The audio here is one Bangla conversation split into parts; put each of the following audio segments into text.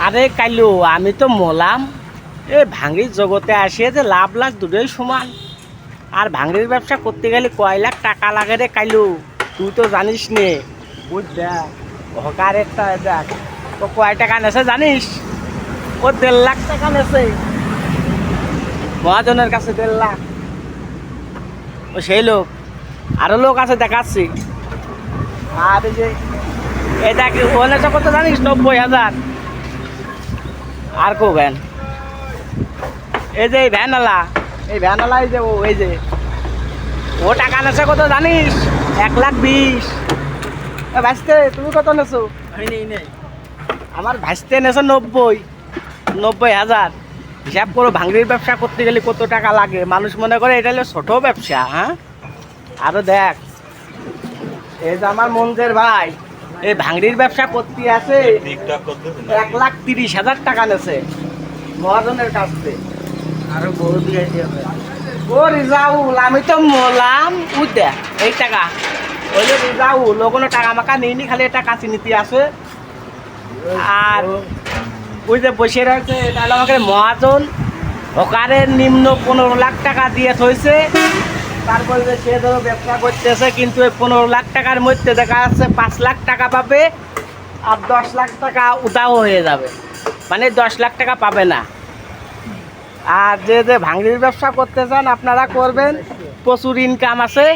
আরে কাইলু আমি তো মলাম এ ভাঙড়ির জগতে আসিয়ে যে লাভ লাভ দুটোই সমান। আর ভাঙড়ির ব্যবসা করতে গেলে কয় লাখ টাকা লাগে রে কাইলু, তুই তো জানিস নে। ওই দেখ হকারেরটা দেখ, তো কয় টাকা নেছে জানিস? ও 1.5 লাখ টাকা নেছে মহাজনের কাছে, 1.5 লাখ। ও সেই লোক, আরো লোক আছে দেখাচ্ছি। আর এই যে এটা কি ও নেছে কত জানিস? 90,000। আর কো ভ্যান, এই যে এই ভ্যানওয়ালা, এই ভ্যানওয়ালা, এই যে ও, এই যে ও টাকা নেছে কত জানিস? 1,20,000। ভাইস্তে তুমি কত নেছো? আমার ভাইস্তে নেছো 90,000। হিসাব করো ভাঙড়ির ব্যবসা করতে গেলে কত টাকা লাগে। মানুষ মনে করে এটা হলো ছোট ব্যবসা। হ্যাঁ, আরো দেখ এই যে আমার মঞ্জের ভাই, এই ভাঙড়ির ব্যবসা করতে আছে 1,30,000 টাকা নেছে মহাজনের কাছ থেকে। আরো বহু দিয়ে ও রিজাউল, আমি তো মলাম বুঝতে এই টাকা। ওই যে রিজাউল, ও কোনো টাকা মাকা নেইনি, খালি এটা কাছে নিতে আসে। আর ওই যে বসে রয়েছে এটা হলো আমাকে মহাজন, হকারের নিম্ন 15 লাখ টাকা দিয়ে থইছে। তারপরে যে সে ধরো ব্যবসা করতেছে, কিন্তু ওই 15 লাখ টাকার মধ্যে দেখা যাচ্ছে 5 লাখ টাকা পাবে, আর 10 লাখ টাকা উদাও হয়ে যাবে, মানে 10 লাখ টাকা পাবে না। আর যে যে ভাঙড়ির ব্যবসা করতে চান আপনারা করবেন, প্রচুর ইনকাম আছে।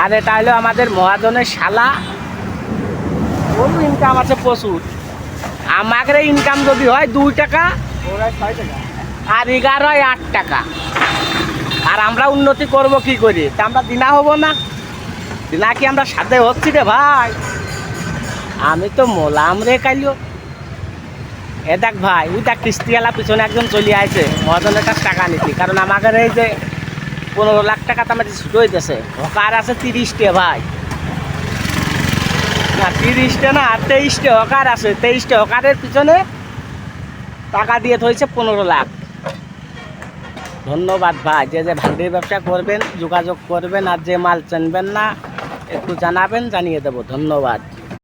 আর এটা হলো আমাদের মহাজনের শালা, ওর ইনকাম আছে প্রচুর। আমাদের ইনকাম যদি হয় 2 টাকা, ওরা 6 টাকা, আর 11 হয় 8 টাকা। আর আমরা উন্নতি করব কি করে? তা আমরা দিনা হব না, দিনা কি আমরা সাথে হচ্ছি রে ভাই? আমি তো মোলাম রে কাইলো। এ দেখ ভাই, ওই দেখ কিস্তিওয়ালা পিছনে একজন চলে আসছে মহাজনের কাছে টাকা নিতে, কারণ আমাদের এই যে 15 লাখ টাকা তো আমাদের ছুটো হইতেছে। হকার আছে 30টে ভাই, না 30টে না 23টে হকার আছে। 23টে হকারের পিছনে টাকা দিয়ে থইছে 15 লাখ। ধন্যবাদ ভাই। যে যে ভাঙড়ির ব্যবসা করবেন যোগাযোগ করবেন, আর যে মাল চিনবেন না একটু জানাবেন, জানিয়ে দেবো। ধন্যবাদ।